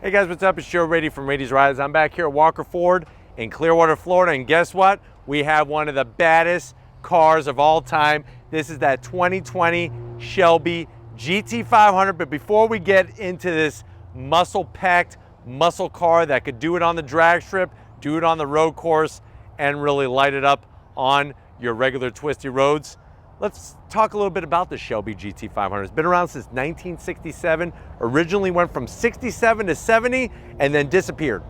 Hey guys, what's up? It's Joe Rady from Rady's Rides. I'm back here at Walker Ford in Clearwater, Florida, and guess what? We have one of the baddest cars of all time. This is that 2020 Shelby GT500, but before we get into this muscle-packed muscle car that could do it on the drag strip, do it on the road course, and really light it up on your regular twisty roads, let's talk a little bit about the Shelby GT500. It's been around since 1967, originally went from 67 to 70 and then disappeared.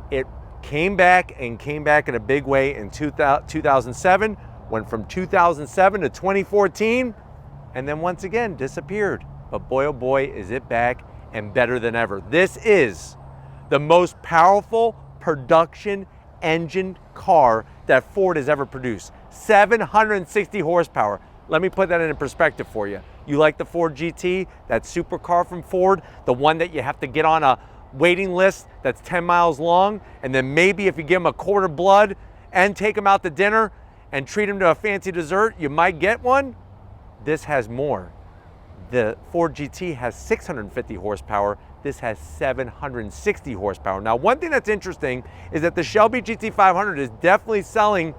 It came back in a big way in 2007, went from 2007 to 2014, and then once again disappeared. But boy, oh boy, is it back and better than ever. This is the most powerful production engine car that Ford has ever produced. 760 horsepower. Let me put that in perspective for you. You like the Ford GT, that supercar from Ford, the one that you have to get on a waiting list that's 10 miles long, and then maybe if you give them a quart of blood and take them out to dinner and treat them to a fancy dessert, you might get one. This has more. The Ford GT has 650 horsepower. This has 760 horsepower. Now, one thing that's interesting is that the Shelby GT500 is definitely selling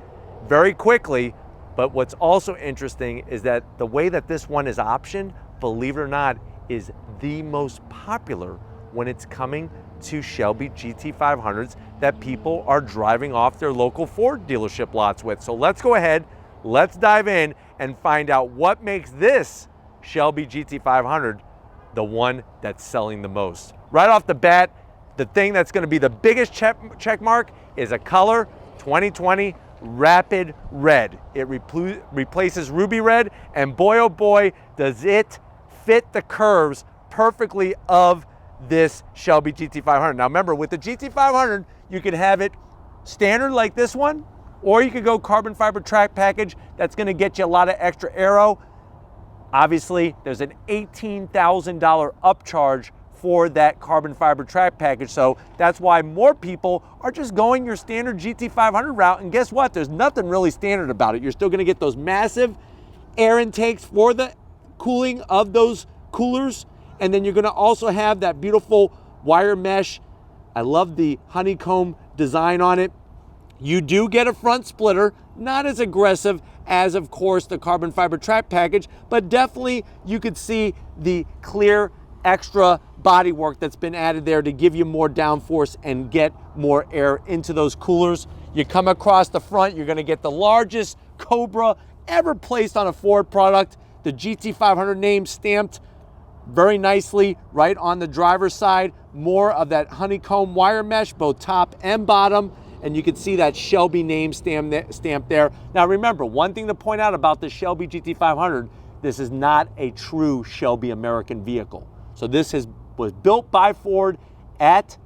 very quickly, but what's also interesting is that the way that this one is optioned, believe it or not, is the most popular when it's coming to Shelby GT500s that people are driving off their local Ford dealership lots with. So let's go ahead, let's dive in and find out what makes this Shelby GT500 the one that's selling the most. Right off the bat, the thing that's going to be the biggest check mark is a color, 2020 Rapid Red. It replaces Ruby Red, and boy oh boy does it fit the curves perfectly of this Shelby GT500. Now remember, with the GT500 you could have it standard like this one, or you could go carbon fiber track package. That's going to get you a lot of extra aero. Obviously there's an $18,000 upcharge for that carbon fiber track package, so that's why more people are just going your standard GT500 route. And guess what? There's nothing really standard about it. You're still going to get those massive air intakes for the cooling of those coolers, and then you're going to also have that beautiful wire mesh. I love the honeycomb design on it. You do get a front splitter, not as aggressive as, of course, the carbon fiber track package, but definitely you could see the clear extra bodywork that's been added there to give you more downforce and get more air into those coolers. You come across the front, you're going to get the largest Cobra ever placed on a Ford product. The GT500 name stamped very nicely right on the driver's side. More of that honeycomb wire mesh, both top and bottom. And you can see that Shelby name stamped there. Now remember, one thing to point out about the Shelby GT500, this is not a true Shelby American vehicle. So this was built by Ford at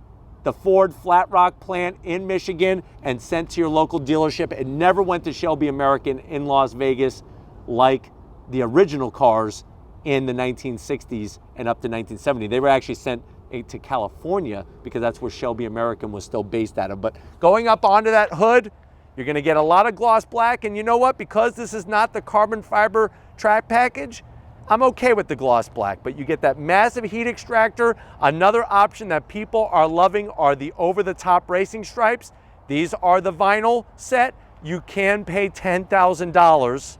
the Ford Flat Rock plant in Michigan and sent to your local dealership. It never went to Shelby American in Las Vegas like the original cars in the 1960s and up to 1970. They were actually sent to California because that's where Shelby American was still based out of. But going up onto that hood, you're going to get a lot of gloss black. And you know what? Because this is not the carbon fiber track package, I'm okay with the gloss black, but you get that massive heat extractor. Another option that people are loving are the over-the-top racing stripes. These are the vinyl set. You can pay $10,000,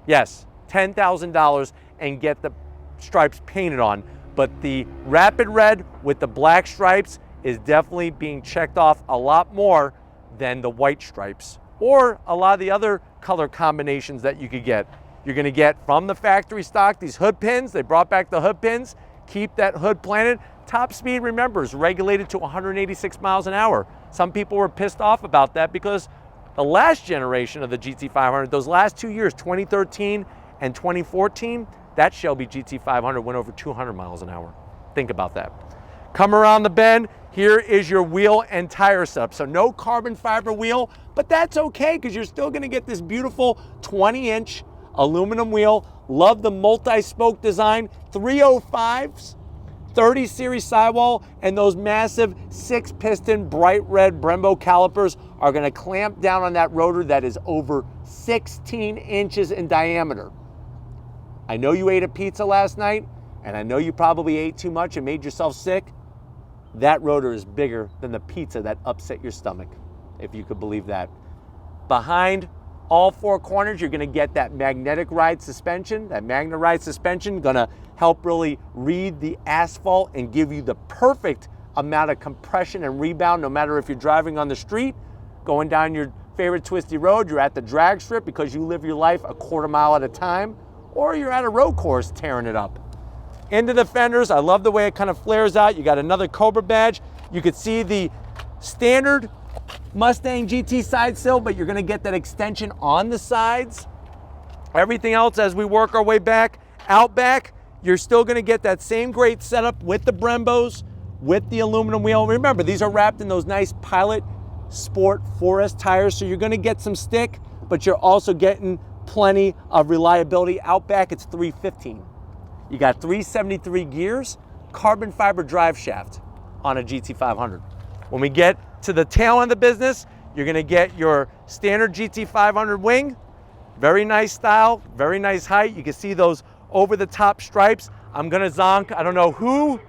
yes, $10,000 and get the stripes painted on. But the Rapid Red with the black stripes is definitely being checked off a lot more than the white stripes or a lot of the other color combinations that you could get. You're going to get from the factory stock these hood pins. They brought back the hood pins. Keep that hood planted. Top speed, remember, is regulated to 186 miles an hour. Some people were pissed off about that because the last generation of the GT500, those last 2 years, 2013 and 2014, that Shelby GT500 went over 200 miles an hour. Think about that. Come around the bend. Here is your wheel and tire setup. So no carbon fiber wheel, but that's okay because you're still going to get this beautiful 20-inch aluminum wheel. Love the multi-spoke design. 305s, 30 series sidewall, and those massive 6-piston bright red Brembo calipers are going to clamp down on that rotor that is over 16 inches in diameter. I know you ate a pizza last night, and I know you probably ate too much and made yourself sick. That rotor is bigger than the pizza that upset your stomach, if you could believe that. Behind all four corners, you're gonna get that magnetic ride suspension. That magnet ride suspension gonna help really read the asphalt and give you the perfect amount of compression and rebound, no matter if you're driving on the street, going down your favorite twisty road, you're at the drag strip because you live your life a quarter mile at a time, or you're at a road course tearing it up. Into the fenders, I love the way it kind of flares out. You got another Cobra badge. You could see the standard Mustang GT side sill, but you're gonna get that extension on the sides. Everything else, as we work our way back, out back, you're still gonna get that same great setup with the Brembos, with the aluminum wheel. Remember, these are wrapped in those nice Pilot Sport 4S tires, so you're gonna get some stick, but you're also getting plenty of reliability. Out back, it's 315. You got 373 gears, carbon fiber drive shaft on a GT500. When we get to the tail end of the business, you're gonna get your standard GT500 wing. Very nice style, very nice height. You can see those over the top stripes. I'm gonna zonk. I don't know who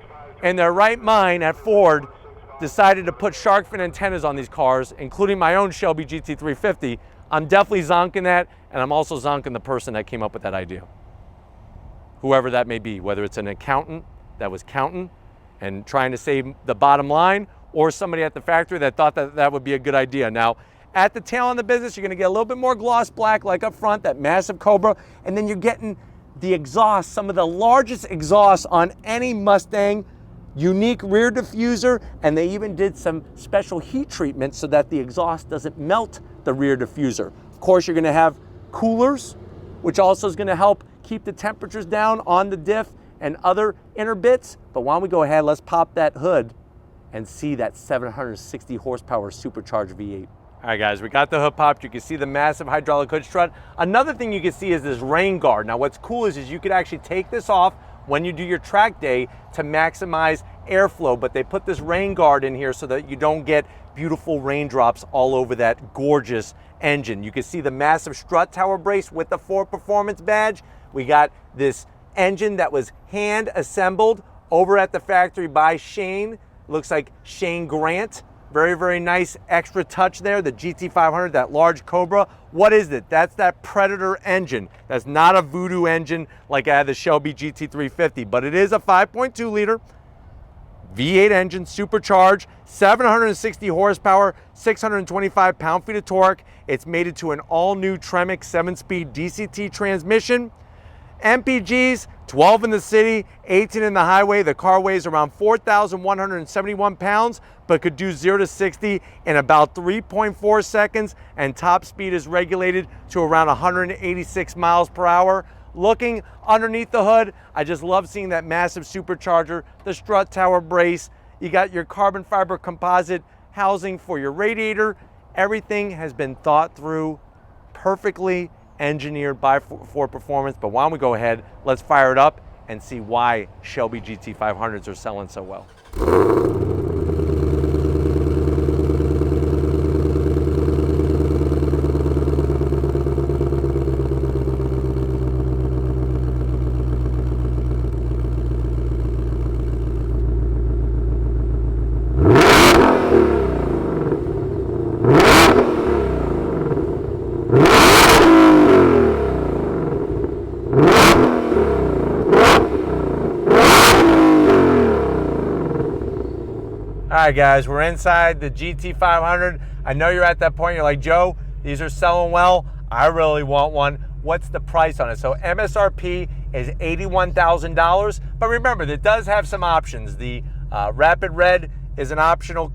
in their right mind at Ford decided to put shark fin antennas on these cars, including my own Shelby GT350. I'm definitely zonking that, and I'm also zonking the person that came up with that idea. Whoever that may be, whether it's an accountant that was counting and trying to save the bottom line, or somebody at the factory that thought that that would be a good idea. Now, at the tail end of the business, you're gonna get a little bit more gloss black like up front, that massive Cobra, and then you're getting the exhaust, some of the largest exhausts on any Mustang, unique rear diffuser, and they even did some special heat treatment so that the exhaust doesn't melt the rear diffuser. Of course, you're gonna have coolers, which also is gonna help keep the temperatures down on the diff and other inner bits. But why don't we go ahead, let's pop that hood and see that 760 horsepower supercharged V8. All right, guys, we got the hood popped. You can see the massive hydraulic hood strut. Another thing you can see is this rain guard. Now, what's cool is you could actually take this off when you do your track day to maximize airflow, but they put this rain guard in here so that you don't get beautiful raindrops all over that gorgeous engine. You can see the massive strut tower brace with the Ford Performance badge. We got this engine that was hand assembled over at the factory by Shane. Looks like Shane Grant. Very, very nice extra touch there. The GT500, that large Cobra. What is it? That's that Predator engine. That's not a Voodoo engine like I had the Shelby GT350, but it is a 5.2 liter V8 engine, supercharged, 760 horsepower, 625 pound-feet of torque. It's mated to an all-new Tremec 7-speed DCT transmission. MPGs, 12 in the city, 18 in the highway. The car weighs around 4,171 pounds, but could do 0 to 60 in about 3.4 seconds, and top speed is regulated to around 186 miles per hour. Looking underneath the hood, I just love seeing that massive supercharger, the strut tower brace. You got your carbon fiber composite housing for your radiator. Everything has been thought through, perfectly engineered by Ford Performance. But why don't we go ahead, let's fire it up and see why Shelby GT500s are selling so well. All right, guys, we're inside the GT500. I know you're at that point, you're like, Joe, these are selling well. I really want one. What's the price on it? So MSRP is $81,000, but remember, it does have some options. The Rapid Red is an optional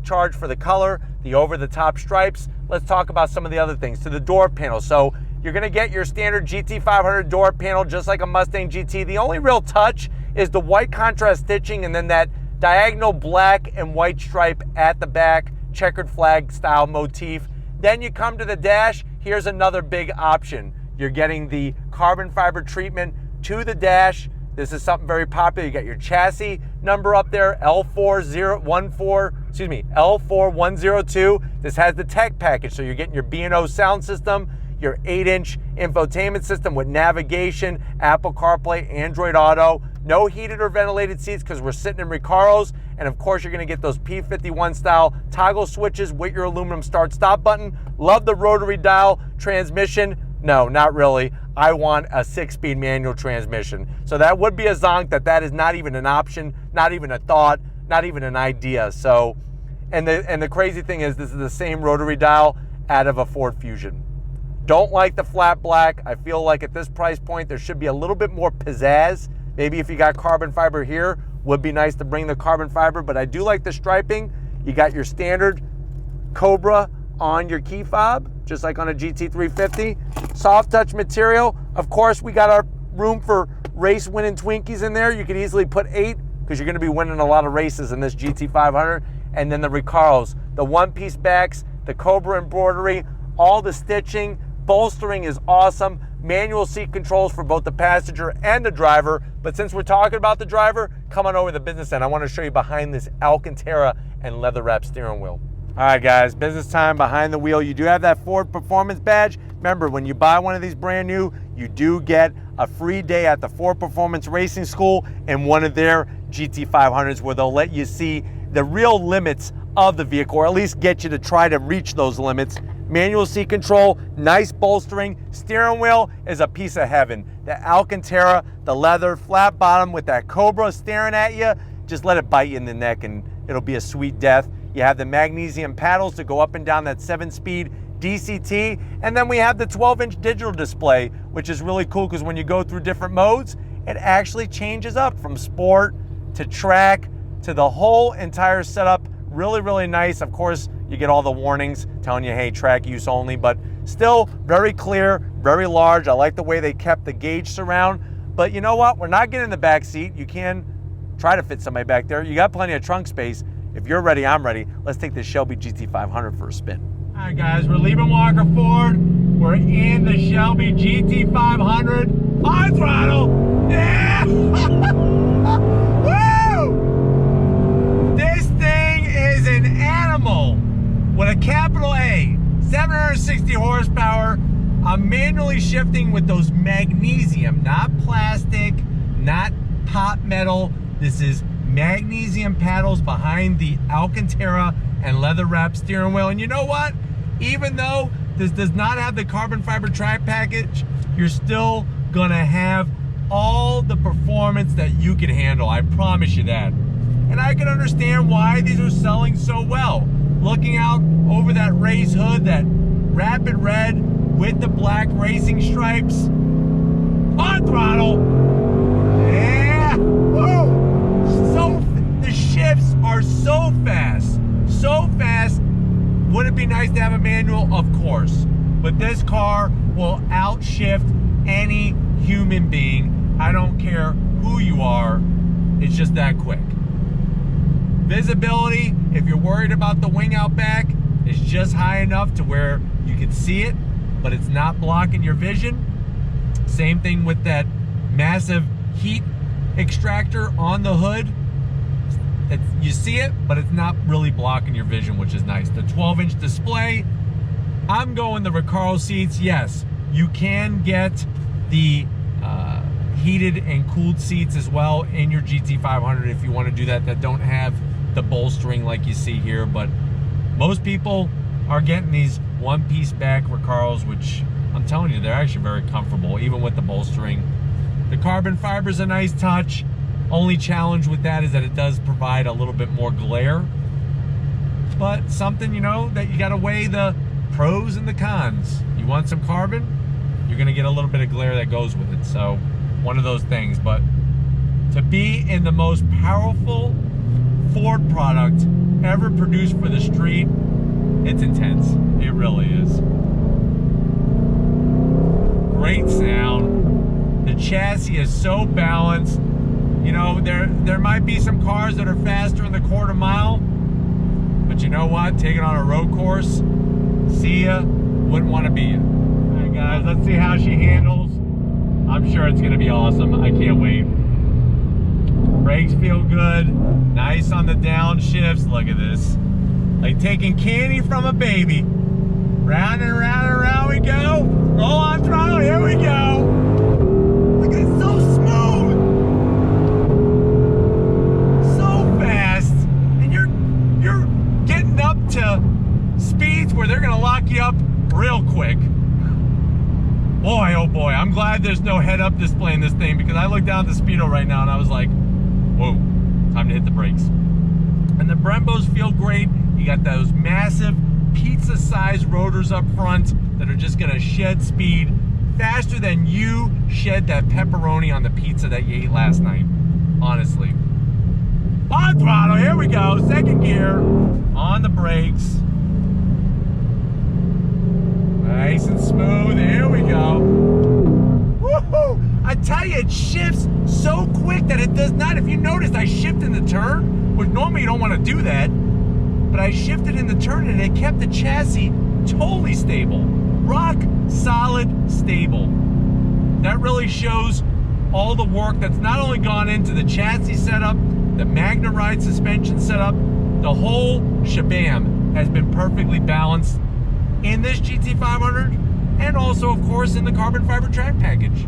charge for the color, the over-the-top stripes. Let's talk about some of the other things. To the door panel. So you're gonna get your standard GT500 door panel, just like a Mustang GT. The only real touch is the white contrast stitching and then that diagonal black and white stripe at the back, checkered flag style motif. Then you come to the dash. Here's another big option. You're getting the carbon fiber treatment to the dash. This is something very popular. You got your chassis number up there, L4102. This has the tech package, so you're getting your B&O sound system. your 8-inch infotainment system with navigation, Apple CarPlay, Android Auto. No heated or ventilated seats because we're sitting in Recaros. And of course, you're gonna get those P51 style toggle switches with your aluminum start-stop button. Love the rotary dial transmission. No, not really. I want a 6-speed manual transmission. So that would be a zonk that is not even an option, not even a thought, not even an idea. So, and the crazy thing is, this is the same rotary dial out of a Ford Fusion. Don't like the flat black. I feel like at this price point, there should be a little bit more pizzazz. Maybe if you got carbon fiber here, would be nice to bring the carbon fiber, but I do like the striping. You got your standard Cobra on your key fob, just like on a GT350. Soft touch material. Of course, we got our room for race winning Twinkies in there. You could easily put 8 because you're gonna be winning a lot of races in this GT500. And then the Recaros, the one-piece backs, the Cobra embroidery, all the stitching, bolstering is awesome. Manual seat controls for both the passenger and the driver. But since we're talking about the driver, come on over to the business end. I want to show you behind this Alcantara and leather wrap steering wheel. All right, guys, business time behind the wheel. You do have that Ford Performance badge. Remember, when you buy one of these brand new, you do get a free day at the Ford Performance Racing School in one of their GT500s where they'll let you see the real limits of the vehicle, or at least get you to try to reach those limits. Manual seat control, nice bolstering. Steering wheel is a piece of heaven. The Alcantara, the leather, flat bottom with that Cobra staring at you, just let it bite you in the neck and it'll be a sweet death. You have the magnesium paddles to go up and down that 7-speed DCT. And then we have the 12-inch digital display, which is really cool because when you go through different modes, it actually changes up from sport to track to the whole entire setup. Really, really nice. Of course, you get all the warnings telling you, hey, track use only, but still very clear, very large. I like the way they kept the gauge surround. But you know what? We're not getting in the back seat. You can try to fit somebody back there. You got plenty of trunk space. If you're ready, I'm ready. Let's take this Shelby GT500 for a spin. All right, guys, we're leaving Walker Ford. We're in the Shelby GT500 on throttle. Yeah! Woo! This thing is an animal with a capital A, 760 horsepower. I'm manually shifting with those magnesium, not plastic, not pot metal. This is magnesium paddles behind the Alcantara and leather wrap steering wheel. And you know what? Even though this does not have the carbon fiber track package, you're still gonna have all the performance that you can handle. I promise you that. And I can understand why these are selling so well. Looking out over that race hood, that rapid red with the black racing stripes. On throttle. Yeah. Woo. So the shifts are so fast. So fast. Would it be nice to have a manual? Of course. But this car will outshift any human being. I don't care who you are. It's just that quick. Visibility, if you're worried about the wing out back, is just high enough to where you can see it, but it's not blocking your vision. Same thing with that massive heat extractor on the hood. You see it, but it's not really blocking your vision, which is nice. The 12-inch display, I'm going the Recaro seats. Yes, you can get the heated and cooled seats as well in your GT500 if you want to do that, that don't have the bolstering like you see here. But most people are getting these one-piece back Recaros, which I'm telling you, they're actually very comfortable, even with the bolstering. The carbon fiber is a nice touch. Only challenge with that is that it does provide a little bit more glare. But something, you know, that you got to weigh the pros and the cons. You want some carbon, you're going to get a little bit of glare that goes with it. So one of those things. But to be in the most powerful Ford product ever produced for the street, it's intense. It really is. Great sound. The chassis is so balanced. You know, there might be some cars that are faster in the quarter mile, but you know what? Take it on a road course, see ya, wouldn't want to be ya. All right, guys, let's see how she handles. I'm sure it's gonna be awesome. I can't wait. Brakes feel good. Nice on the downshifts. Look at this. Like taking candy from a baby. Round and round and round we go. Roll on throttle, here we go. Look, it's so smooth. So fast. And you're getting up to speeds where they're gonna lock you up real quick. Boy, oh boy, I'm glad there's no head-up display in this thing, because I looked down at the speedo right now and I was like, whoa, time to hit the brakes. And the Brembos feel great. You got those massive pizza-sized rotors up front that are just gonna shed speed faster than you shed that pepperoni on the pizza that you ate last night, honestly. On throttle, here we go, second gear, on the brakes. Nice and smooth, here we go. Woohoo! I tell you, it shifts so quick that it does not. If you noticed, I shifted in the turn, which normally you don't want to do that, but I shifted in the turn and it kept the chassis totally stable. Rock solid stable. That really shows all the work that's not only gone into the chassis setup, the Magna Ride suspension setup, the whole shabam has been perfectly balanced in this GT500, and also, of course, in the carbon fiber track package.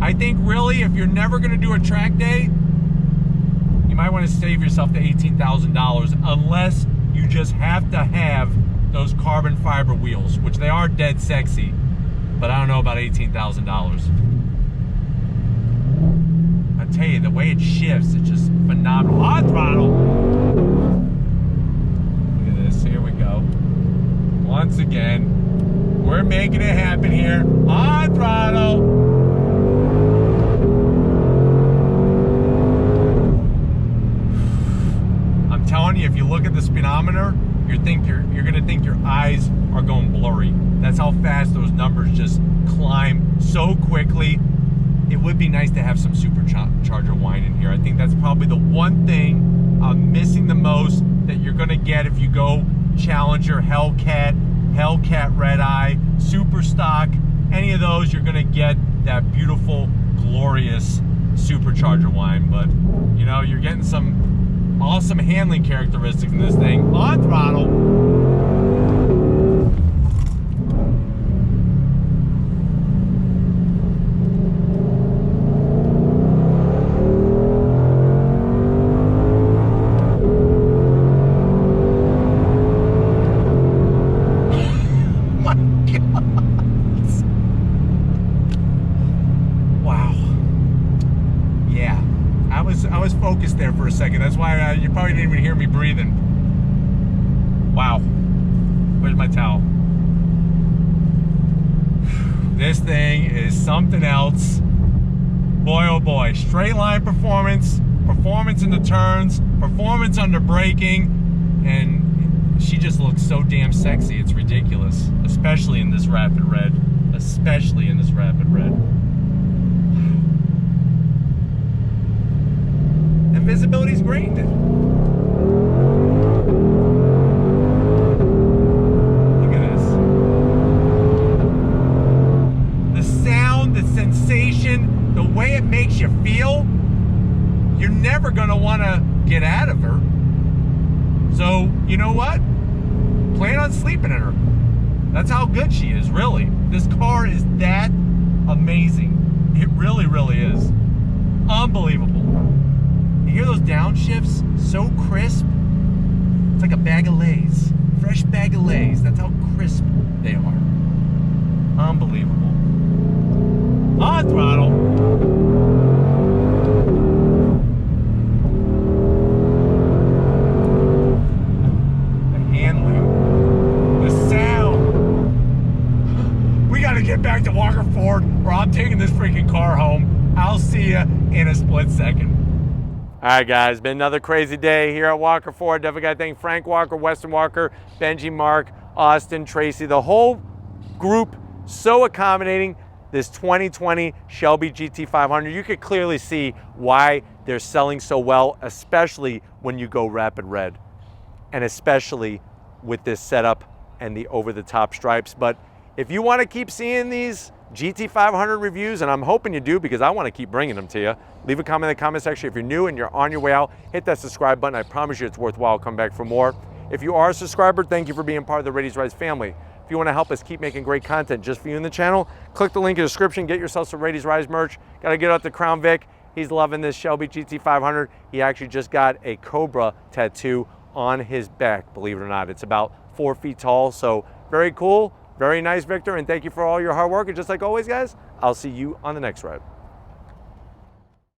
I think really, if you're never gonna do a track day, you might wanna save yourself the $18,000, unless you just have to have those carbon fiber wheels, which they are dead sexy, but I don't know about $18,000. I tell you, the way it shifts, it's just phenomenal. On throttle. Here we go. Once again, we're making it happen here. On throttle. I'm telling you, if you look at the speedometer, you're gonna think your eyes are going blurry. That's how fast those numbers just climb so quickly. It would be nice to have some supercharger wine in here. I think that's probably the one thing I'm missing the most that you're gonna get if you go Challenger, Hellcat Red Eye, Super Stock, any of those, you're gonna get that beautiful, glorious supercharger wine. But you know, you're getting some awesome handling characteristics in this thing. On throttle. I was focused there for a second. That's why you probably didn't even hear me breathing. Wow. Where's my towel? This thing is something else. Boy, oh boy. Straight line performance, performance in the turns, performance under braking, and she just looks so damn sexy. It's ridiculous, especially in this rapid red. Especially in this rapid red. And visibility's great in it. Look at this. The sound, the sensation, the way it makes you feel, you're never gonna wanna get out of her. So, you know what? Plan on sleeping in her. That's how good she is, really. This car is that amazing. It really, really is. Unbelievable. You hear those downshifts? So crisp. It's like a bag of Lay's. Fresh bag of Lay's. That's how crisp they are. Unbelievable. On throttle. The handling. The sound. We gotta get back to Walker Ford, or I'm taking this freaking car home. I'll see you in a split second. All right, guys, been another crazy day here at Walker Ford. Definitely got to thank Frank Walker, Weston Walker, Benji, Mark, Austin, Tracy, the whole group, so accommodating. This 2020 Shelby GT500, you could clearly see why they're selling so well, especially when you go rapid red, and especially with this setup and the over-the-top stripes. But if you want to keep seeing these GT500 reviews, and I'm hoping you do because I want to keep bringing them to you, leave a comment in the comment section. If you're new and you're on your way out, hit that subscribe button. I promise you it's worthwhile. Come back for more. If you are a subscriber, thank you for being part of the Rady's Rides family. If you want to help us keep making great content just for you in the channel, click the link in the description, get yourself some Rady's Rides merch. Got to get out to Crown Vic. He's loving this Shelby GT500. He actually just got a Cobra tattoo on his back, believe it or not. It's about 4 feet tall, so very cool, very nice, Victor, and thank you for all your hard work. And just like always, guys, I'll see you on the next ride.